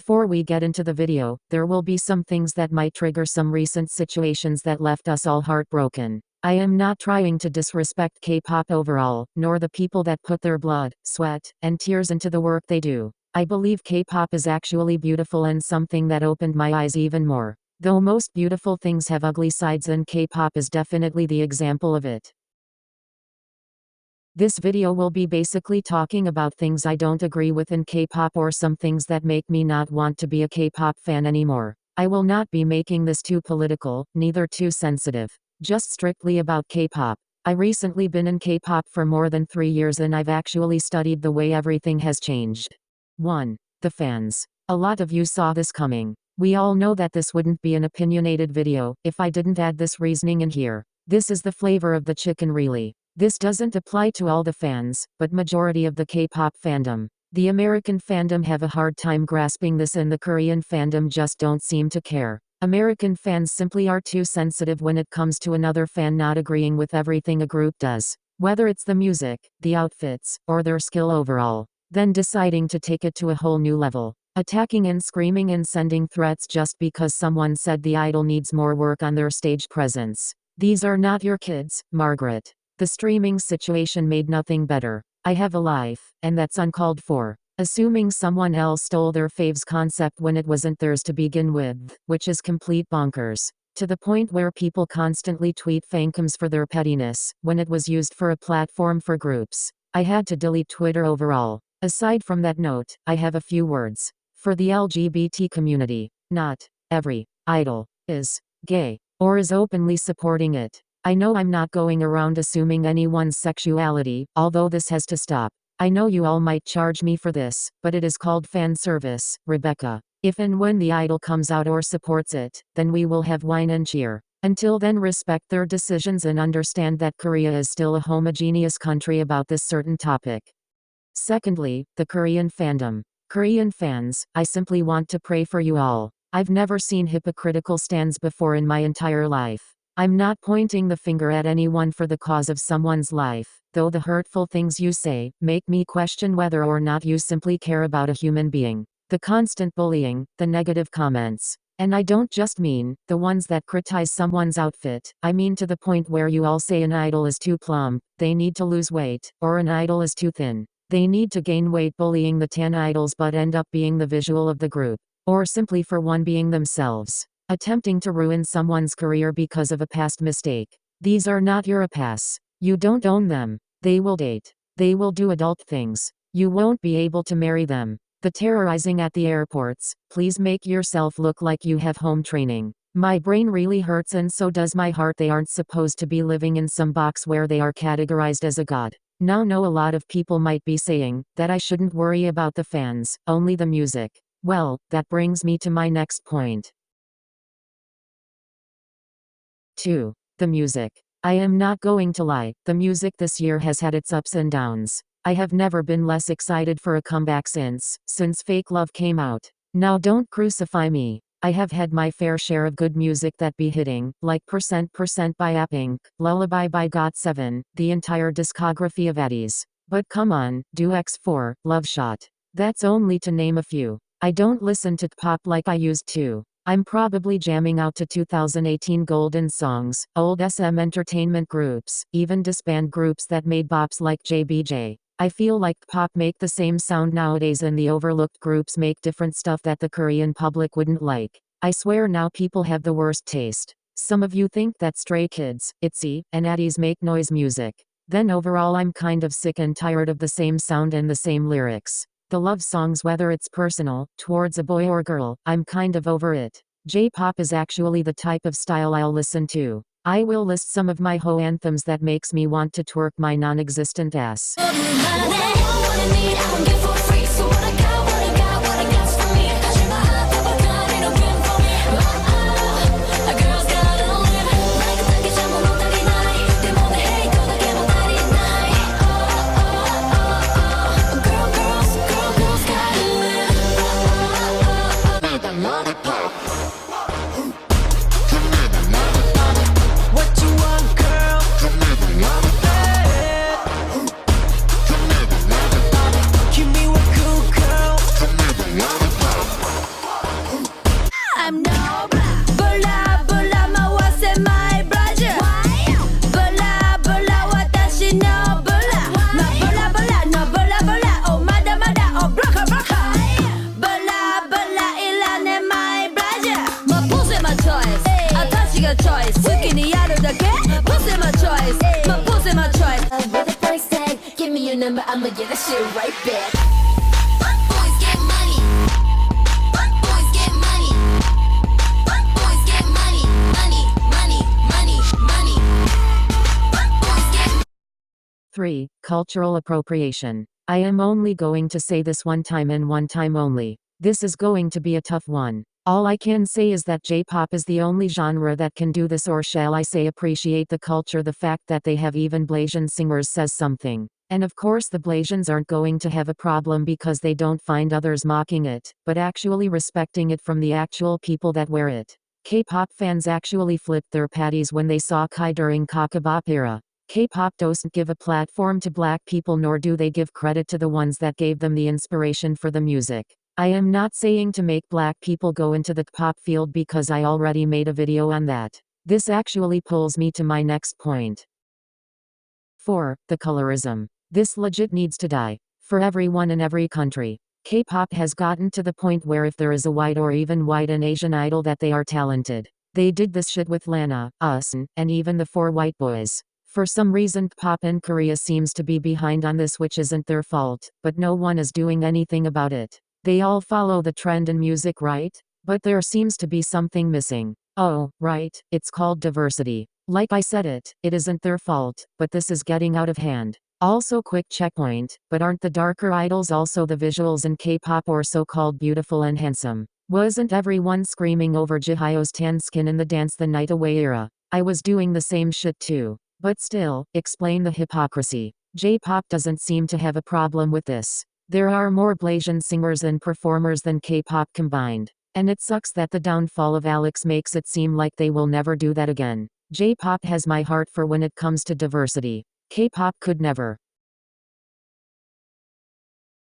Before we get into the video, there will be some things that might trigger some recent situations that left us all heartbroken. I am not trying to disrespect K-pop overall, nor the people that put their blood, sweat, and tears into the work they do. I believe K-pop is actually beautiful and something that opened my eyes even more. Though most beautiful things have ugly sides, and K-pop is definitely the example of it. This video will be basically talking about things I don't agree with in K-pop, or some things that make me not want to be a K-pop fan anymore. I will not be making this too political, neither too sensitive. Just strictly about K-pop. I recently been in K-pop for more than 3 years, and I've actually studied the way everything has changed. 1. The fans. A lot of you saw this coming. We all know that this wouldn't be an opinionated video if I didn't add this reasoning in here. This is the flavor of the chicken, really. This doesn't apply to all the fans, but majority of the K-pop fandom. The American fandom have a hard time grasping this, and the Korean fandom just don't seem to care. American fans simply are too sensitive when it comes to another fan not agreeing with everything a group does. Whether it's the music, the outfits, or their skill overall. Then deciding to take it to a whole new level. Attacking and screaming and sending threats just because someone said the idol needs more work on their stage presence. These are not your kids, Margaret. The streaming situation made nothing better. I have a life, and that's uncalled for. Assuming someone else stole their fave's concept when it wasn't theirs to begin with, which is complete bonkers. To the point where people constantly tweet fancoms for their pettiness, when it was used for a platform for groups. I had to delete Twitter overall. Aside from that note, I have a few words. For the LGBT community, not every idol is gay, or is openly supporting it. I know I'm not going around assuming anyone's sexuality, although this has to stop. I know you all might charge me for this, but it is called fan service, Rebecca. If and when the idol comes out or supports it, then we will have wine and cheer. Until then, respect their decisions and understand that Korea is still a homogeneous country about this certain topic. Secondly, the Korean fandom. Korean fans, I simply want to pray for you all. I've never seen hypocritical stands before in my entire life. I'm not pointing the finger at anyone for the cause of someone's life, though the hurtful things you say make me question whether or not you simply care about a human being. The constant bullying, the negative comments. And I don't just mean the ones that criticize someone's outfit. I mean to the point where you all say an idol is too plump, they need to lose weight, or an idol is too thin, they need to gain weight, bullying the tan idols but end up being the visual of the group. Or simply for one being themselves. Attempting to ruin someone's career because of a past mistake. These are not your pass. You don't own them. They will date. They will do adult things. You won't be able to marry them. The terrorizing at the airports. Please make yourself look like you have home training. My brain really hurts, and so does my heart. They aren't supposed to be living in some box where they are categorized as a god. Now, no, a lot of people might be saying that I shouldn't worry about the fans, only the music. Well, that brings me to my next point. 2. The music. I am not going to lie, the music this year has had its ups and downs. I have never been less excited for a comeback since Fake Love came out. Now don't crucify me. I have had my fair share of good music that be hitting, like Percent by Apink, Lullaby by GOT7, the entire discography of Eddie's. But come on, do X4, Love Shot. That's only to name a few. I don't listen to pop like I used to. I'm probably jamming out to 2018 golden songs, old SM entertainment groups, even disband groups that made bops like JBJ. I feel like pop make the same sound nowadays, and the overlooked groups make different stuff that the Korean public wouldn't like. I swear now people have the worst taste. Some of you think that Stray Kids, ITZY, and Addies make noise music. Then overall I'm kind of sick and tired of the same sound and the same lyrics. The love songs, whether it's personal, towards a boy or girl, I'm kind of over it. J-pop is actually the type of style I'll listen to. I will list some of my ho anthems that makes me want to twerk my non-existent ass. Give me I'm no blah. Blah blah, my what's in my brother. Blah blah, watashi no blah. No blah blah, no blah blah. Oh mada mada, oh braka braka. Blah blah, ilane my brother. My pussy my choice. Atashi ga choice. Suki ni yaru dake. Pussy my choice. My pussy my choice. With the price tag, give me your number, I'ma get that shit right back. Boys get money. Boys get money. Boys get money. Money, money, money, money. Boys get 3. Cultural appropriation. I am only going to say this one time and one time only. This is going to be a tough one. All I can say is that J-pop is the only genre that can do this, or shall I say appreciate the culture. The fact that they have even Blasian singers says something. And of course the Blasians aren't going to have a problem because they don't find others mocking it, but actually respecting it from the actual people that wear it. K-pop fans actually flipped their patties when they saw Kai during Kakabop era. K-pop doesn't give a platform to black people, nor do they give credit to the ones that gave them the inspiration for the music. I am not saying to make black people go into the K-pop field because I already made a video on that. This actually pulls me to my next point. 4. The colorism. This legit needs to die. For everyone in every country. K-pop has gotten to the point where if there is a white or even white and Asian idol that they are talented. They did this shit with Lana, Us, and even the 4 white boys. For some reason K-pop in Korea seems to be behind on this, which isn't their fault, but no one is doing anything about it. They all follow the trend in music, right? But there seems to be something missing. Oh, right, it's called diversity. Like I said, it isn't their fault, but this is getting out of hand. Also, quick checkpoint, but aren't the darker idols also the visuals in K-pop, or so-called beautiful and handsome? Wasn't everyone screaming over Jihyo's tan skin in the Dance the Night Away era? I was doing the same shit too. But still, explain the hypocrisy. J-pop doesn't seem to have a problem with this. There are more Blasian singers and performers than K-pop combined. And it sucks that the downfall of Alex makes it seem like they will never do that again. J-pop has my heart for when it comes to diversity. K-pop could never.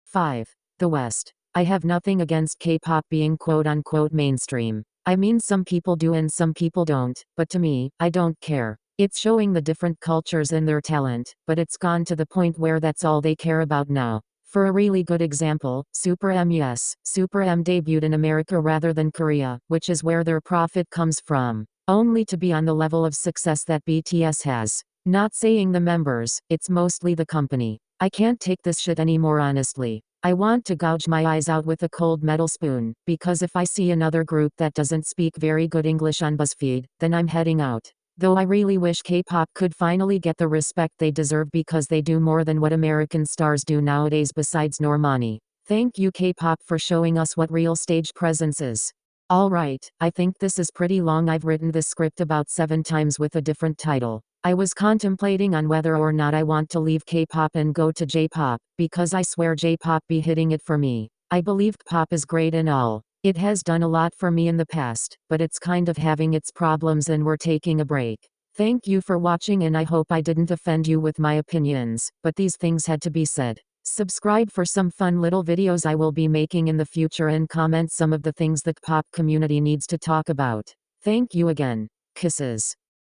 5. The West. I have nothing against K-pop being quote-unquote mainstream. I mean, some people do and some people don't, but to me, I don't care. It's showing the different cultures and their talent, but it's gone to the point where that's all they care about now. For a really good example, Super M. Yes, Super M debuted in America rather than Korea, which is where their profit comes from. Only to be on the level of success that BTS has. Not saying the members, it's mostly the company. I can't take this shit anymore, honestly. I want to gouge my eyes out with a cold metal spoon, because if I see another group that doesn't speak very good English on BuzzFeed, then I'm heading out. Though I really wish K-pop could finally get the respect they deserve, because they do more than what American stars do nowadays besides Normani. Thank you K-pop for showing us what real stage presence is. Alright, I think this is pretty long. I've written this script about 7 times with a different title. I was contemplating on whether or not I want to leave K-pop and go to J-pop, because I swear J-pop be hitting it for me. I believe K-pop is great and all. It has done a lot for me in the past, but it's kind of having its problems and we're taking a break. Thank you for watching, and I hope I didn't offend you with my opinions, but these things had to be said. Subscribe for some fun little videos I will be making in the future, and comment some of the things the K-pop community needs to talk about. Thank you again. Kisses.